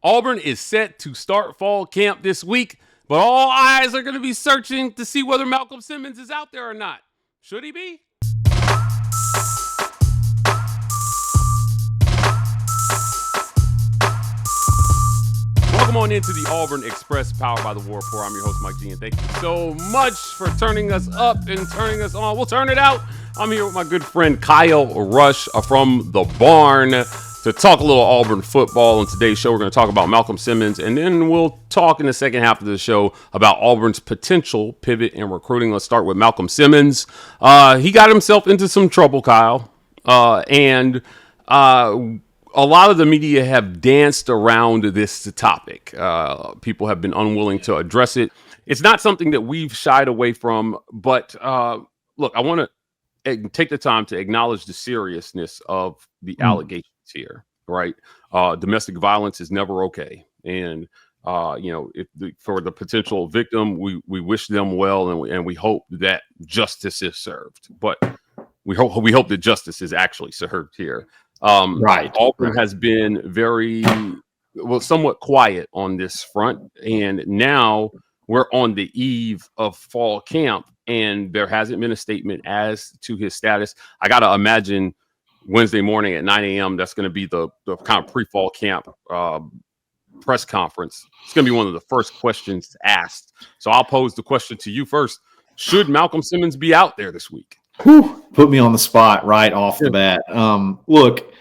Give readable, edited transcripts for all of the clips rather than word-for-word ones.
Auburn is set to start fall camp this week, but all eyes are going to be searching to see whether Malcolm Simmons is out there or not. Should he be? Welcome on into the Auburn Express, powered by the Rapport. I'm your host, Mike G, and thank you so much for turning us up and turning us on. We'll turn it out. I'm here with my good friend Kyle Rush from the Barn to talk a little Auburn football. On today's show, we're going to talk about Malcolm Simmons, and then we'll talk in the second half of the show about Auburn's potential pivot in recruiting. Let's start with Malcolm Simmons. He got himself into some trouble, Kyle, and a lot of the media have danced around this topic. People have been unwilling to address it. It's not something that we've shied away from, but look, I want to take the time to acknowledge the seriousness of the allegations here, right? Domestic violence is never okay. And, for the potential victim, we wish them well, and we hope that justice is served. But we hope that justice is actually served here. Right. Auburn has been somewhat quiet on this front, and now we're on the eve of fall camp, and there hasn't been a statement as to his status. I got to imagine Wednesday morning at 9 a.m. that's going to be the kind of pre-fall camp press conference. It's going to be one of the first questions asked. So I'll pose the question to you first. Should Malcolm Simmons be out there this week? Whew, put me on the spot right off the bat. Look,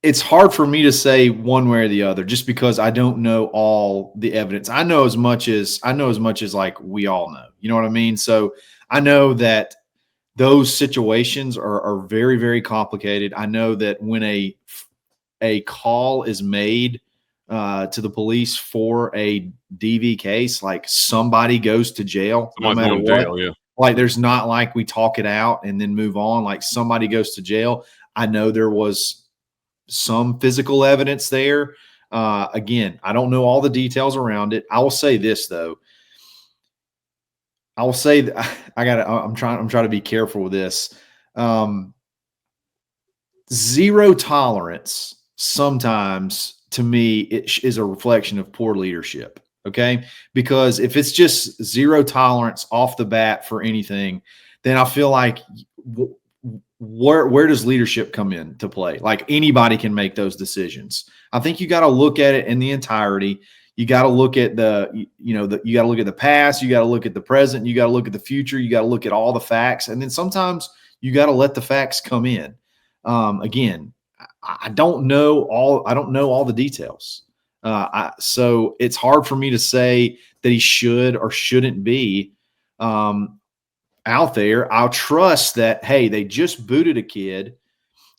it's hard for me to say one way or the other just because I don't know all the evidence. I know as much as like we all know. You know what I mean? So I know that those situations are very, very complicated. I know that when a call is made to the police for a DV case, like somebody goes to jail. Someone's no matter what. Jail, yeah. Like there's not like we talk it out and then move on. Like somebody goes to jail. I know there was some physical evidence there. Again, I don't know all the details around it. I will say this though. I will say that I'm trying to be careful with this. Zero tolerance sometimes to me it is a reflection of poor leadership. Okay. Because if it's just zero tolerance off the bat for anything, then I feel like where does leadership come in to play? Like anybody can make those decisions. I think you got to look at it in the entirety. You got to look at you got to look at the past. You got to look at the present. You got to look at the future. You got to look at all the facts. And then sometimes you got to let the facts come in. Again, I don't know all the details. So it's hard for me to say that he should or shouldn't be out there. I'll trust that, hey, they just booted a kid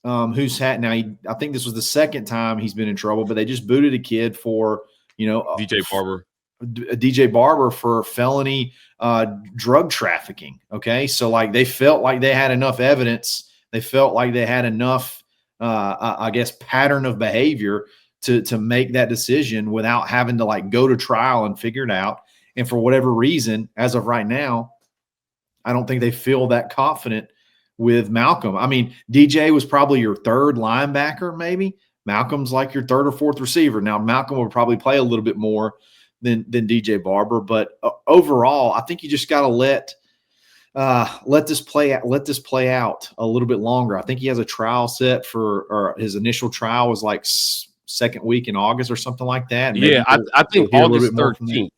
who's had I think this was the second time he's been in trouble, but they just booted a kid for, DJ Barber for felony drug trafficking. Okay. So like they felt like they had enough evidence. They felt like they had enough, pattern of behavior to make that decision without having to like go to trial and figure it out. And for whatever reason, as of right now, I don't think they feel that confident with Malcolm. I mean, DJ was probably your third linebacker, maybe. Malcolm's like your third or fourth receiver. Now, Malcolm would probably play a little bit more than DJ Barber, but overall, I think you just got to let this play out a little bit longer. I think he has a trial set or his initial trial was like second week in August or something like that. Yeah, I think August 13th.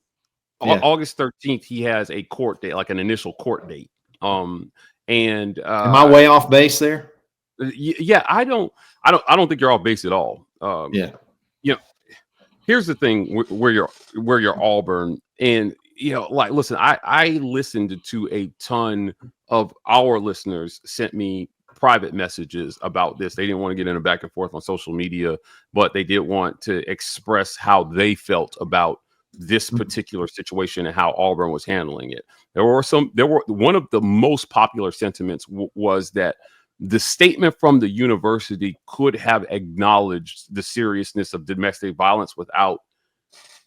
Yeah. August 13th, he has a court date, like an initial court date. Am I way off base there? Yeah, I don't think you're off base at all. Here's the thing where you're Auburn, and listen, I listened to a ton of our listeners sent me private messages about this. They didn't want to get in a back and forth on social media, but they did want to express how they felt about this particular situation and how Auburn was handling it. One of the most popular sentiments was that the statement from the university could have acknowledged the seriousness of domestic violence without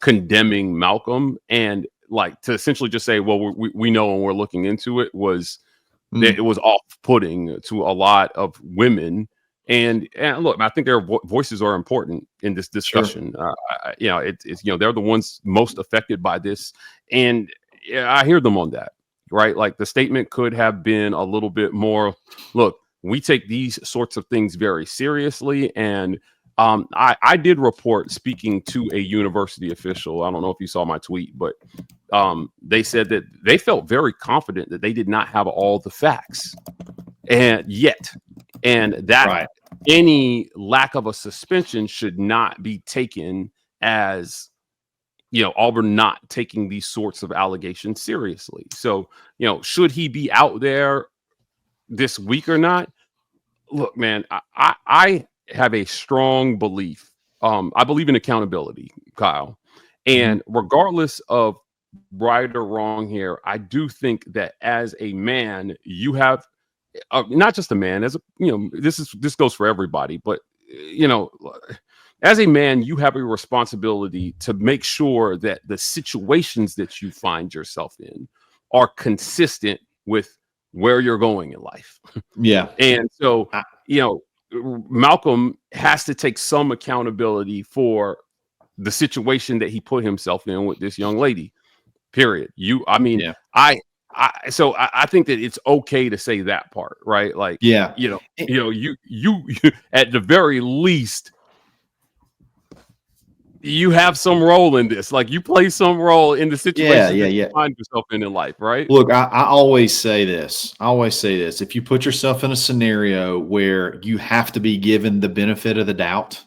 condemning Malcolm, and like to essentially just say, well, we know and we're looking into it, was that it was off-putting to a lot of women And look, I think their voices are important in this discussion. Sure. It's they're the ones most affected by this, and I hear them on that, right? Like the statement could have been a little bit more. Look, we take these sorts of things very seriously, and I did report speaking to a university official. I don't know if you saw my tweet, but they said that they felt very confident that they did not have all the facts, and that Right. any lack of a suspension should not be taken as Auburn not taking these sorts of allegations seriously. So should he be out there this week or not? Look, man, I have a strong belief. I believe in accountability, Kyle, and regardless of right or wrong here, I do think that as a man, you have not just a man, as a, this goes for everybody, but as a man, you have a responsibility to make sure that the situations that you find yourself in are consistent with where you're going in life. Yeah. And so, Malcolm has to take some accountability for the situation that he put himself in with this young lady. Period. I think that it's okay to say that part, right? Like, you at the very least, you have some role in this. Like, you play some role in the situation that you find yourself in life, right? Look, I always say this. If you put yourself in a scenario where you have to be given the benefit of the doubt,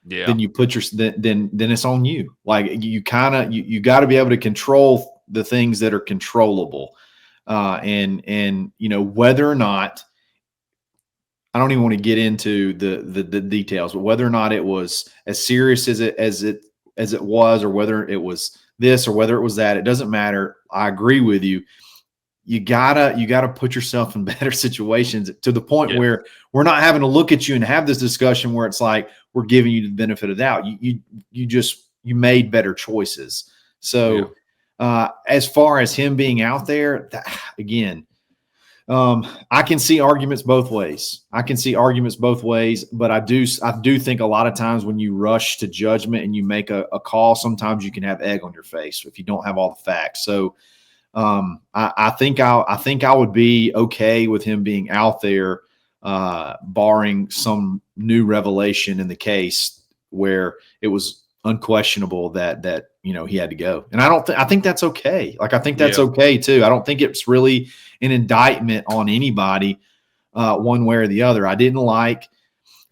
then you put then it's on you. Like, you got to be able to control the things that are controllable. And whether or not, I don't even want to get into the details, but whether or not it was as serious as it was, or whether it was this or whether it was that, it doesn't matter. I agree with you. You gotta put yourself in better situations to the point where we're not having to look at you and have this discussion where it's like we're giving you the benefit of the doubt. You made better choices. So as far as him being out there, again, I can see arguments both ways. But I do think a lot of times when you rush to judgment and you make a call, sometimes you can have egg on your face if you don't have all the facts. So I think I would be okay with him being out there, barring some new revelation in the case where it was unquestionable that he had to go. And I think that's okay. Like, I think that's okay too. I don't think it's really an indictment on anybody one way or the other. I didn't like,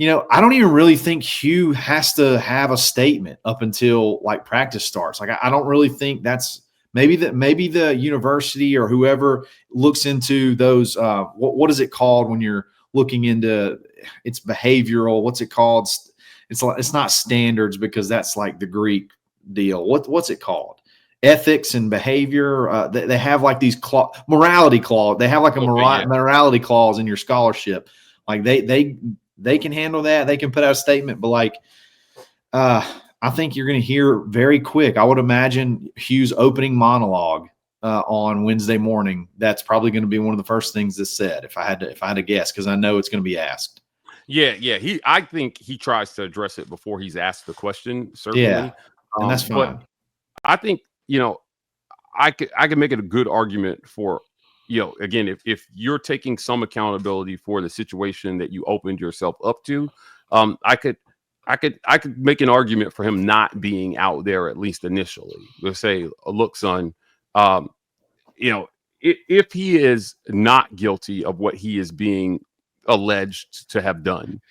I don't even really think Hugh has to have a statement up until like practice starts. Like, I don't really think that's maybe the university or whoever looks into those, what is it called when you're looking into, it's behavioral, what's it called? It's not standards, because that's like the Greek deal. What's it called? Ethics and behavior. They have like these morality clause. They have like a morality clause in your scholarship. Like they can handle that. They can put out a statement. But like, I think you're going to hear very quick. I would imagine Hugh's opening monologue on Wednesday morning. That's probably going to be one of the first things that's said. If I had to guess, because I know it's going to be asked. Yeah. I think he tries to address it before he's asked the question. Certainly, and that's fine. But I think I could make it a good argument for again, if you're taking some accountability for the situation that you opened yourself up to, I could make an argument for him not being out there, at least initially. Let's say, look, son, if he is not guilty of what he is being alleged to have done,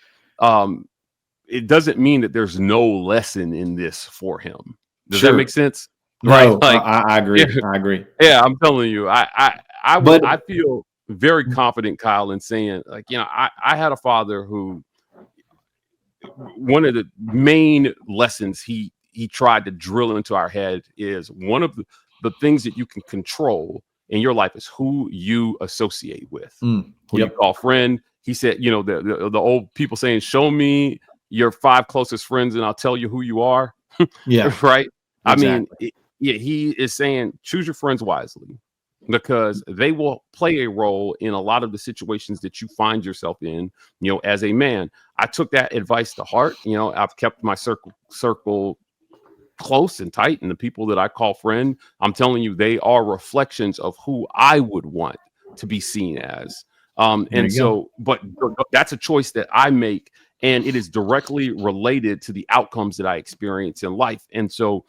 it doesn't mean that there's no lesson in this for him. Does that make sense? No, right? Like, I agree. I agree. Yeah, I'm telling you, I feel very confident, Kyle, in saying, like, I had a father who, one of the main lessons he tried to drill into our head is one of the things that you can control in your life is who you associate with, who you call friend. He said, the old people saying, show me your 5 closest friends and I'll tell you who you are. Yeah. Right. Exactly. I mean, he is saying, choose your friends wisely. because they will play a role in a lot of the situations that you find yourself in, as a man. I took that advice to heart. I've kept my circle close and tight, and the people that I call friend, I'm telling you, they are reflections of who I would want to be seen as. And so, but that's a choice that I make, and it is directly related to the outcomes that I experience in life. And so,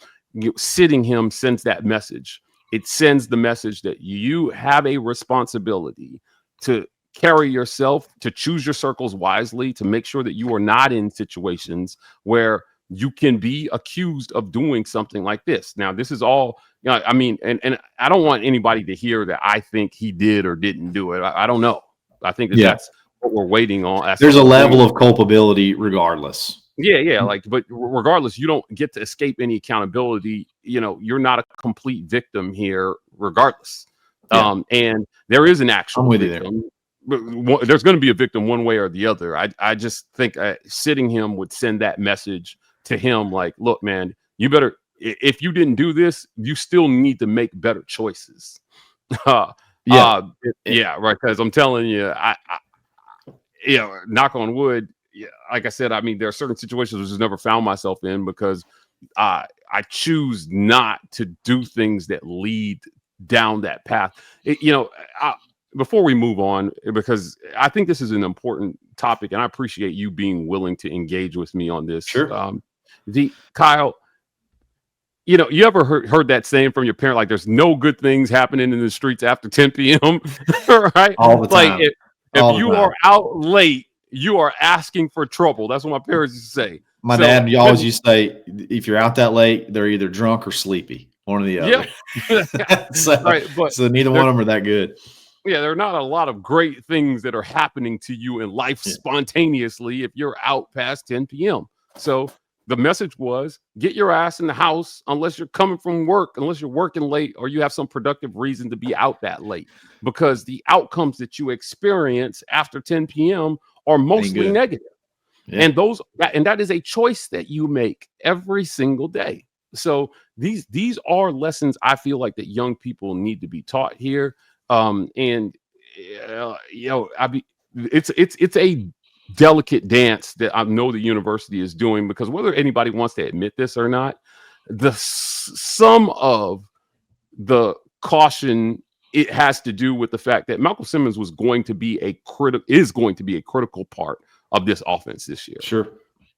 sitting him sends that message. It sends the message that you have a responsibility to carry yourself, to choose your circles wisely, to make sure that you are not in situations where you can be accused of doing something like this. Now, this is all, I mean, and I don't want anybody to hear that I think he did or didn't do it. I don't know. I think that's what we're waiting on. There's a level of culpability regardless. Yeah. But regardless, you don't get to escape any accountability. You're not a complete victim here, regardless. Yeah. And there is an actual victim. There's going to be a victim one way or the other. I just think sitting him would send that message to him, like, look, man, you better, if you didn't do this, you still need to make better choices. Right. Because I'm telling you, I knock on wood. Yeah, like I said, I mean, there are certain situations which I've never found myself in because I choose not to do things that lead down that path. Before we move on, because I think this is an important topic, and I appreciate you being willing to engage with me on this. Sure. Kyle, you ever heard that saying from your parent, like, there's no good things happening in the streets after 10 p.m., right? All the time. Like, if you are out late, you are asking for trouble. That's what my parents used to say. My dad always used to say, if you're out that late, they're either drunk or sleepy, one or the other. Yeah. So neither one of them are that good. Yeah, there are not a lot of great things that are happening to you in life spontaneously if you're out past 10 p.m. So the message was, get your ass in the house unless you're coming from work, unless you're working late or you have some productive reason to be out that late, because the outcomes that you experience after 10 p.m. are mostly negative. Yeah. And that is a choice that you make every single day. So these are lessons I feel like that young people need to be taught here. It's a delicate dance that I know the university is doing, because whether anybody wants to admit this or not, some of the caution, it has to do with the fact that Malcolm Simmons is going to be a critical part of this offense this year. Sure.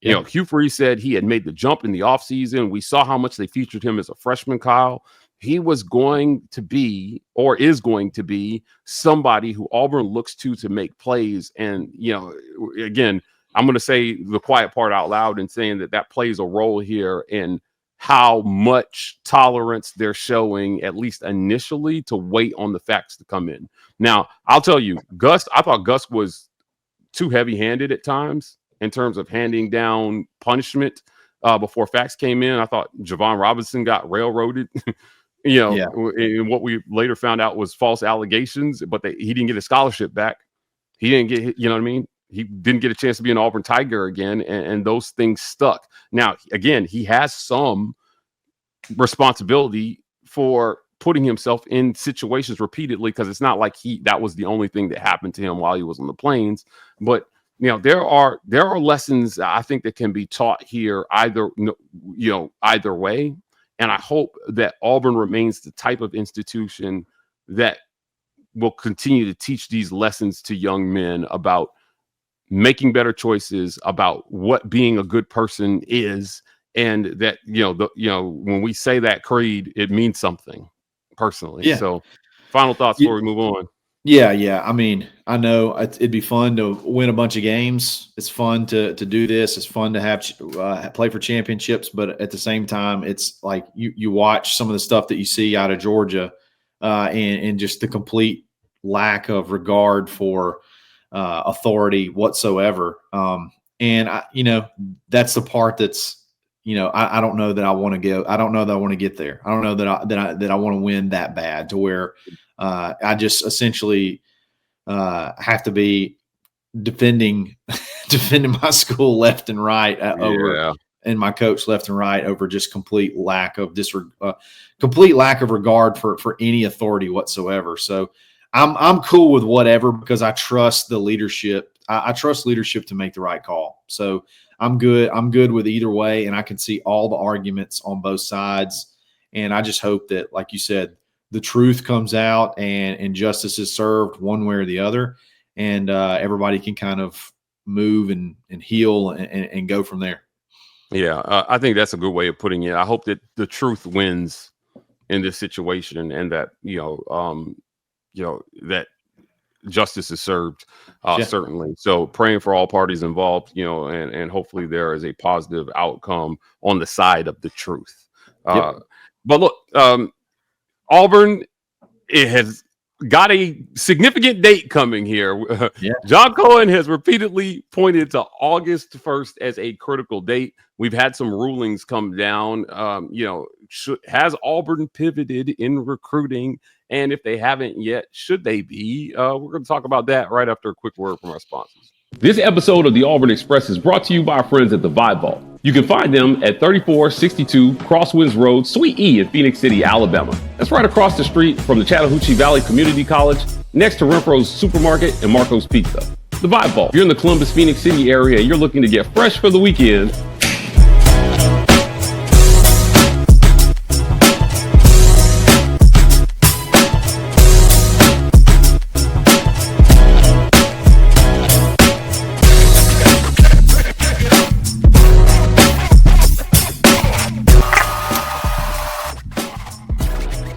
Hugh Freeze said he had made the jump in the offseason. We saw how much they featured him as a freshman, Kyle. He was going to be, or is going to be, somebody who Auburn looks to make plays. And, again, I'm going to say the quiet part out loud and saying that plays a role here in how much tolerance they're showing, at least initially, to wait on the facts to come in. Now, I'll tell you, I thought Gus was too heavy-handed at times in terms of handing down punishment before facts came in. I thought Javon Robinson got railroaded. And what we later found out was false allegations, but he didn't get his scholarship back. He didn't get, you know what I mean? He didn't get a chance to be an Auburn Tiger again, and those things stuck. Now, again, he has some responsibility for putting himself in situations repeatedly, because it's not like that was the only thing that happened to him while he was on the plains. But there are lessons I think that can be taught here either way. And I hope that Auburn remains the type of institution that will continue to teach these lessons to young men about making better choices, about what being a good person is, and that when we say that creed, it means something personally. Yeah. So, final thoughts before we move on. Yeah. I mean, I know it'd be fun to win a bunch of games. It's fun to do this. It's fun to have play for championships. But at the same time, it's like you watch some of the stuff that you see out of Georgia, and just the complete lack of regard for authority whatsoever. And that's the part that's, I don't know that I want to go. I don't know that I want to get there. I don't know that I want to win that bad to where I just essentially have to be defending my school left and right over and my coach left and right over just complete lack of regard for any authority whatsoever. So I'm cool with whatever, because I trust the leadership. I trust leadership to make the right call. So I'm good. I'm good with either way, and I can see all the arguments on both sides. And I just hope that, like you said, the truth comes out and justice is served one way or the other, and everybody can kind of move and heal and go from there. Yeah, I think that's a good way of putting it. I hope that the truth wins in this situation, and that that justice is served, certainly. So praying for all parties involved, and hopefully there is a positive outcome on the side of the truth. But look, Auburn, it has got a significant date coming here. John Cohen has repeatedly pointed to August 1st as a critical date. We've had some rulings come down. Has Auburn pivoted in recruiting? And if they haven't yet, should they be? We're going to talk about that right after a quick word from our sponsors. This episode of the Auburn Express is brought to you by our friends at the Vibe Vault. You can find them at 3462 Crosswinds Road, Suite E in Phoenix City, Alabama. That's right across the street from the Chattahoochee Valley Community College, next to Renfro's Supermarket and Marco's Pizza. The Vibe Vault. If you're in the Columbus, Phoenix City area and you're looking to get fresh for the weekend,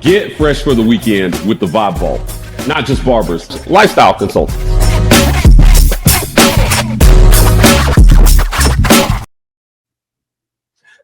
get fresh for the weekend with the Vibe Vault. Not just barbers, lifestyle consultants.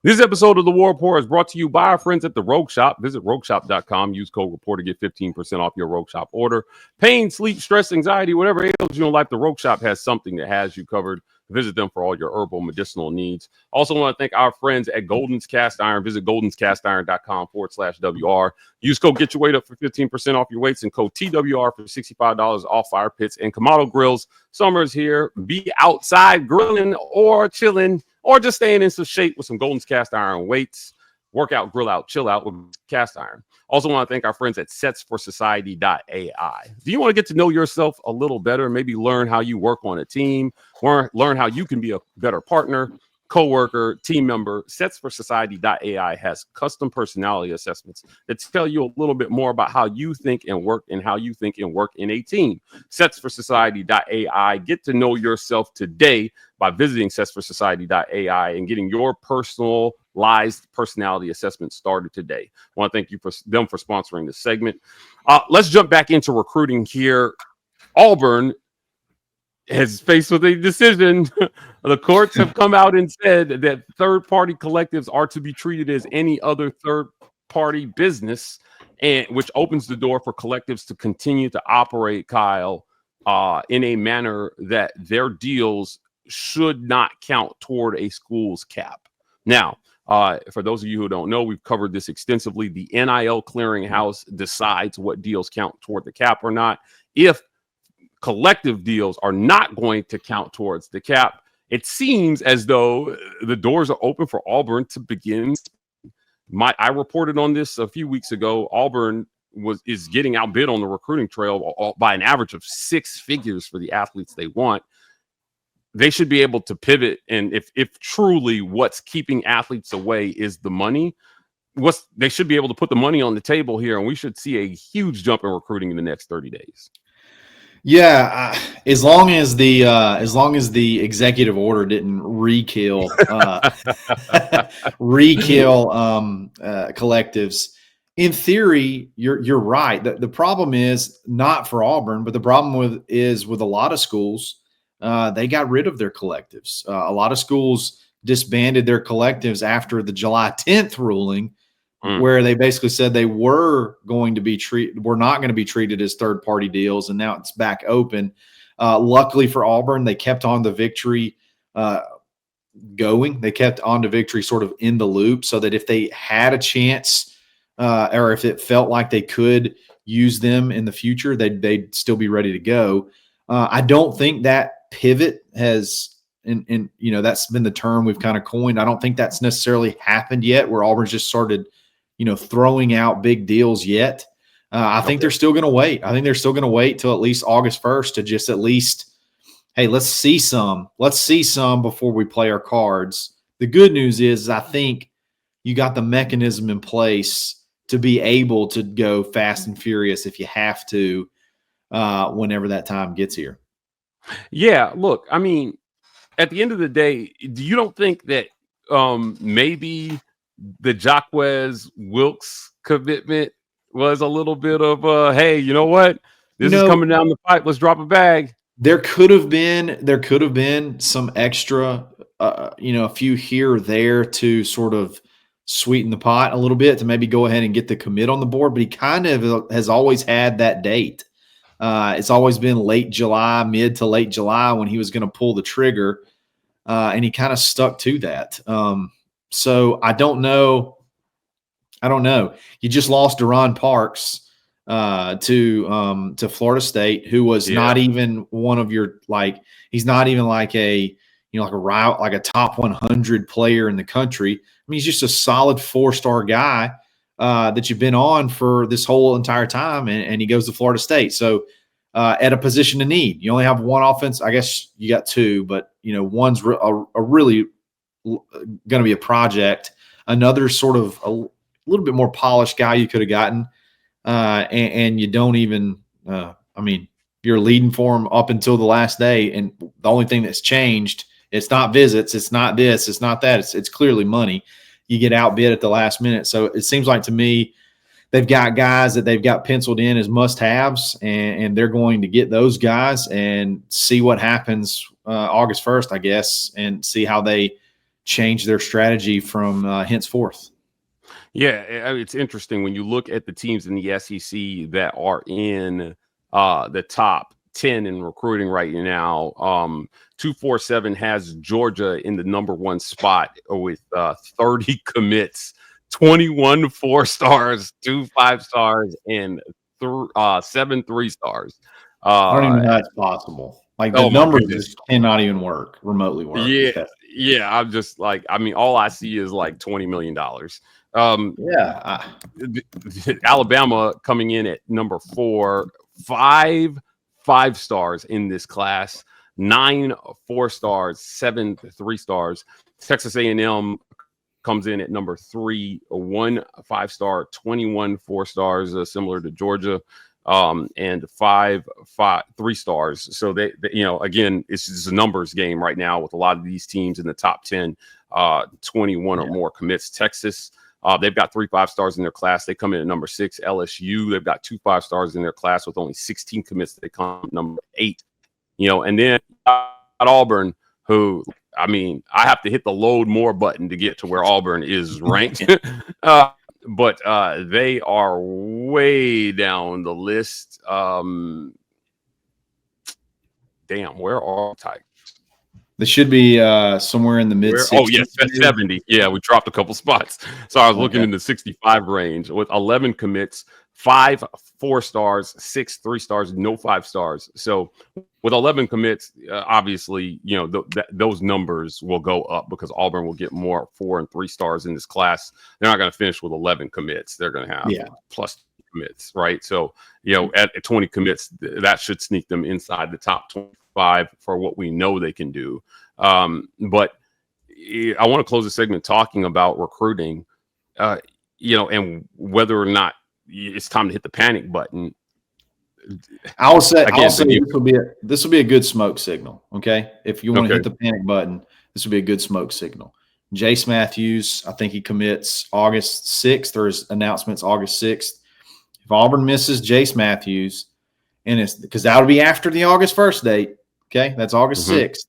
This episode of the Rapport is brought to you by our friends at the Rogue Shop. Visit rogueshop.com. Use code Rapport to get 15% off your Rogue Shop order. Pain, sleep, stress, anxiety, whatever ails you in life, the Rogue Shop has something that has you covered. Visit them for all your herbal medicinal needs. Also want to thank our friends at Golden's Cast Iron. Visit goldenscastiron.com/WR. Use code Get Your Weight Up for 15% off your weights and code TWR for $65 off fire pits and Kamado Grills. Summer is here. Be outside grilling or chilling or just staying in some shape with some Golden's Cast Iron weights. Work out, grill out, chill out with cast iron. Also want to thank our friends at setsforsociety.ai. Do you want to get to know yourself a little better, maybe learn how you work on a team, or learn how you can be a better partner, coworker, team member? Setsforsociety.ai has custom personality assessments that tell you a little bit more about how you think and work in a team. Setsforsociety.ai. Get to know yourself today by visiting setsforsociety.ai and getting your personalized personality assessment started today. I want to thank you for them for sponsoring this segment. Let's jump back into recruiting here. Auburn is faced with a decision. The courts have come out and said that third-party collectives are to be treated as any other third-party business, and which opens the door for collectives to continue to operate, Kyle, in a manner that their deals should not count toward a school's cap. Now, for those of you who don't know, we've covered this extensively. The NIL clearinghouse decides what deals count toward the cap or not. If collective deals are not going to count towards the cap, it seems as though the doors are open for Auburn to begin. I reported on this a few weeks ago. Auburn is getting outbid on the recruiting trail by an average of 6 figures for the athletes they want. They should be able to pivot, and if truly what's keeping athletes away is the money, they should be able to put the money on the table here, and we should see a huge jump in recruiting in the next 30 days. Yeah, as long as the executive order didn't re-kill collectives. In theory, you're right. The problem is not for Auburn, but the problem is with a lot of schools. They got rid of their collectives. A lot of schools disbanded their collectives after the July 10th ruling, where they basically said they were not going to be treated as third-party deals, and now it's back open. Luckily for Auburn, they kept On to Victory going. They kept On to Victory sort of in the loop, so that if they had a chance or if it felt like they could use them in the future, they'd still be ready to go. I don't think that pivot has and that's been the term we've kind of coined. I don't think that's necessarily happened yet, where Auburn's just started, throwing out big deals yet. I think they're still going to wait. I think they're still going to wait till at least August 1st to just at least, hey, let's see some before we play our cards. The good news is I think you got the mechanism in place to be able to go fast and furious if you have to, whenever that time gets here. Yeah, look, I mean, at the end of the day, you don't think that maybe the Jacquez Wilkes commitment was a little bit of hey, you know what? This is coming down the pipe. Let's drop a bag. There could have been some extra, a few here or there to sort of sweeten the pot a little bit to maybe go ahead and get the commit on the board. But he kind of has always had that date. It's always been late July, mid to late July when he was going to pull the trigger, and he kind of stuck to that. So I don't know. You just lost Deron Parks to Florida State, who was not even one of your, he's not even like a top 100 player in the country. I mean, he's just a solid 4-star guy that you've been on for this whole entire time, and he goes to Florida State. So at a position of need, you only have one offense. I guess you got two, but one's a really going to be a project. Another sort of a little bit more polished guy you could have gotten. And you don't even, you're leading for him up until the last day. And the only thing that's changed, it's not visits, it's not this, it's not that. It's clearly money. You get outbid at the last minute. So it seems like to me, they've got guys that they've got penciled in as must-haves, and they're going to get those guys and see what happens August 1st, I guess, and see how they change their strategy from henceforth. Yeah, it's interesting when you look at the teams in the SEC that are in the top 10 in recruiting right now. 247 has Georgia in the number 1 spot with 30 commits, 21 4-stars, 2 5-stars, and 7 3-stars. I don't even know that's possible. Like the numbers just cannot even work, remotely work. Yeah. I'm just like, all I see is like $20 million. Alabama coming in at number 4, 5 5-stars in this class, 9 4-stars, 7 3-stars. Texas A&M comes in at number 3, 1 5-star, 21 4-stars, similar to Georgia, and 5 3-stars. So they again, it's just a numbers game right now with a lot of these teams in the top 10, 21 or more commits. Texas, they've got 3 5-stars in their class. They come in at number 6. LSU, they've got 2 5-stars in their class with only 16 commits. They come at number 8. And then at Auburn, who, I have to hit the load more button to get to where Auburn is ranked. But they are way down the list. Damn, where are Tigers? They should be somewhere in the mid-60s. Oh, yes, 70. Yeah, we dropped a couple spots. So I was looking in the 65 range with 11 commits, 5 4-stars, 6 3-stars, no 5-stars. So with 11 commits, obviously, those numbers will go up because Auburn will get more 4 and 3-stars in this class. They're not going to finish with 11 commits. They're going to have plus commits, right? So, at 20 commits, that should sneak them inside the top 25 for what we know they can do. But I want to close the segment talking about recruiting, and whether or not it's time to hit the panic button. I'll say this will be a good smoke signal. Okay. If you want to hit the panic button, this will be a good smoke signal. Jace Matthews, I think he commits August 6th, or his announcement's August 6th. If Auburn misses Jace Matthews, and it's because that'll be after the August 1st date. Okay. That's August 6th.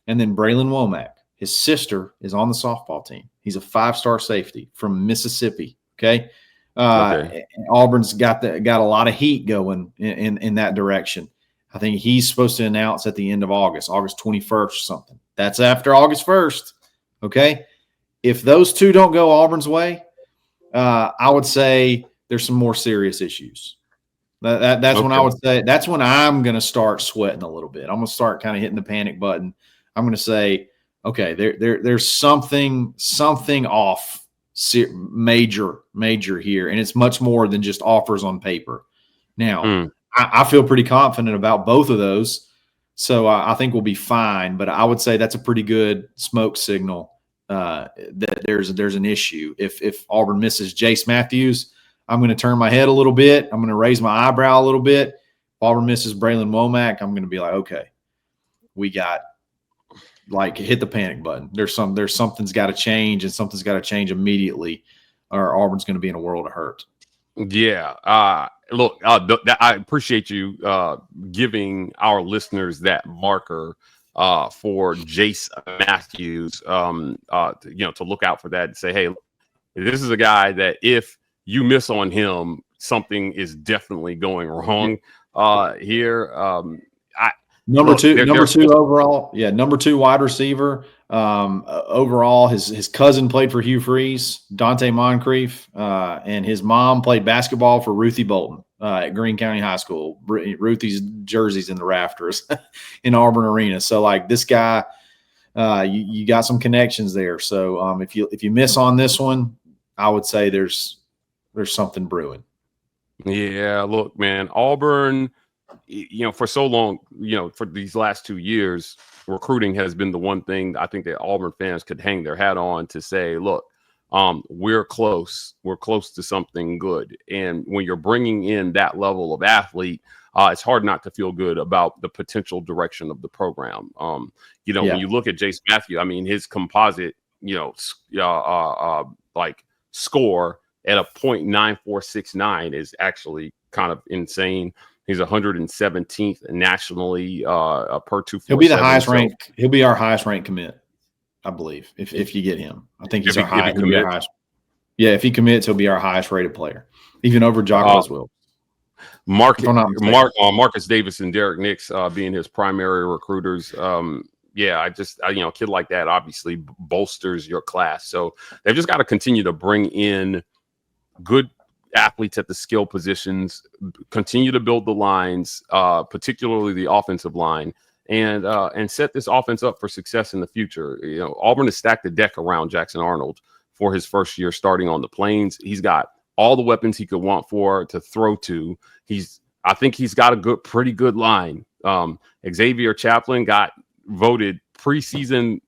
And then Braylon Womack, his sister, is on the softball team. He's a 5-star safety from Mississippi. Okay. Auburn's got a lot of heat going in that direction. I think he's supposed to announce at the end of August 21st or something. That's after August 1st. Okay. If those two don't go Auburn's way, I would say there's some more serious issues. That's when I would say that's when I'm going to start sweating a little bit. I'm going to start kind of hitting the panic button. I'm going to say, okay, there's something off major here, and it's much more than just offers on paper. Now, I feel pretty confident about both of those, so I think we'll be fine. But I would say that's a pretty good smoke signal that there's an issue. If Auburn misses Jace Matthews, I'm going to turn my head a little bit. I'm going to raise my eyebrow a little bit. If Auburn misses Braylon Womack, I'm going to be like, okay, we got hit the panic button. There's something's got to change, and something's got to change immediately, or Auburn's going to be in a world of hurt. Yeah. Look, I appreciate you giving our listeners that marker for Jace Matthews. To look out for that and say, hey, this is a guy that if you miss on him, something is definitely going wrong here. Number two overall. Yeah. Number 2 wide receiver. Overall, his cousin played for Hugh Freeze, Dante Moncrief, and his mom played basketball for Ruthie Bolton at Greene County High School. Ruthie's jersey's in the rafters in Auburn Arena. So this guy, you got some connections there. So if you miss on this one, I would say there's something brewing. Yeah, look, man, Auburn, for so long, for these last 2 years, recruiting has been the one thing I think that Auburn fans could hang their hat on to say, look, we're close to something good. And when you're bringing in that level of athlete, it's hard not to feel good about the potential direction of the program. When you look at Jace Matthews, I mean, his composite, score at a .9469 is actually kind of insane. He's 117th nationally per 247. He'll be the highest ranked. He'll be our highest ranked commit, I believe. If you get him, I think he's our highest. Yeah, if he commits, he'll be our highest rated player, even over Jacques Will. Marcus Davis and Derek Nix being his primary recruiters. A kid like that obviously bolsters your class. So they've just got to continue to bring in good athletes at the skill positions, continue to build the lines, particularly the offensive line, and set this offense up for success in the future. Auburn has stacked the deck around Jackson Arnold for his first year starting on the Plains. He's got all the weapons he could want to throw to. I think he's got a pretty good line. Xavier Chaplin got voted preseason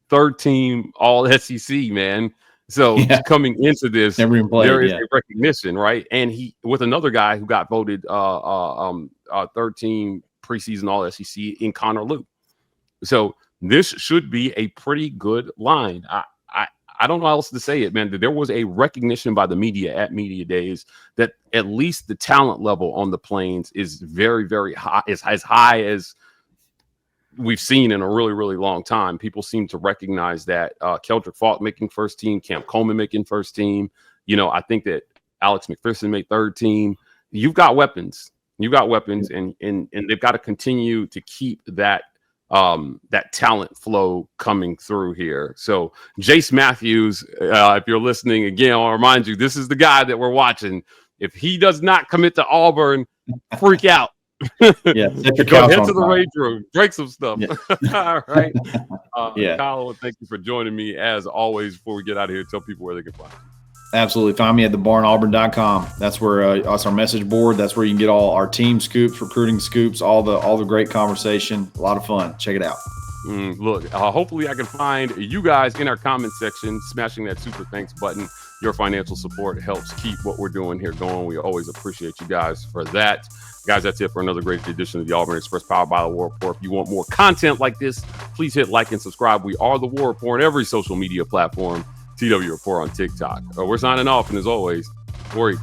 third team All SEC, man. So coming into this, there is a recognition, right? And he with another guy who got voted third team preseason All SEC in Connor Liu. So this should be a pretty good line. I don't know how else to say it, man. There was a recognition by the media at media days that at least the talent level on the Plains is very, very high, is as high as we've seen in a really, really long time. People seem to recognize that Keldrick Falk making first team, Camp Coleman making first team. I think that Alex McPherson made third team. You've got weapons. And they've got to continue to keep that talent flow coming through here. So Jace Matthews, if you're listening again, I'll remind you, this is the guy that we're watching. If he does not commit to Auburn, freak out. Set your couch head on to the fire. rage room, break some stuff. All right. Yeah. Kyle, thank you for joining me as always. Before we get out of here, tell people where they can find you. Absolutely. Find me at thebarnauburn.com. That's where that's our message board. That's where you can get all our team scoops, recruiting scoops, all the great conversation. A lot of fun. Check it out. Look, hopefully I can find you guys in our comment section, smashing that super thanks button. Your financial support helps keep what we're doing here going. We always appreciate you guys for that. Guys, that's it for another great edition of the Auburn Express, powered by the War Report. If you want more content like this, please hit like and subscribe. We are the War Report on every social media platform. TW Report on TikTok. We're signing off, and as always, worry.